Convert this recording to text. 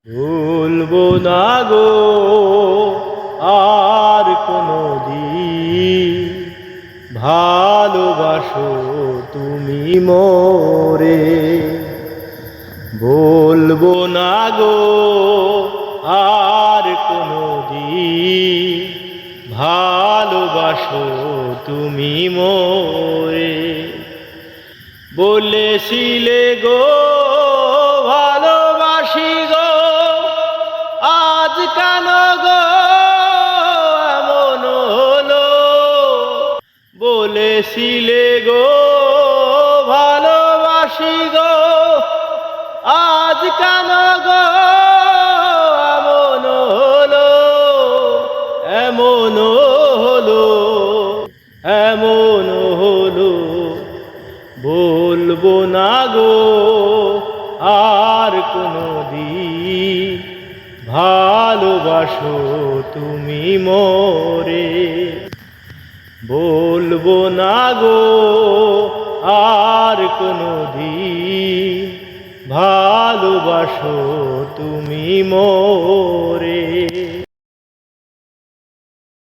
ভুলবো না গো আর কোনদিন, ভালোবাসো তুমি মোরে। বলবো না গো আর কোনদিন, ভালোবাসো তুমি মোরে। বলেছিলে গো ভালোবাসি গো, আজ কেন গো এমন হলো। বলেছিলে গো ভালোবাসি গো, আজ কেন গো এমন হলো। এমন হলো, এমন হলো। বলবো না গো আর কোনদিন, ভালোবাসো তুমি মোরে। বলবো না গো আর কোনদিন, ভালোবাসো তুমি মোরে।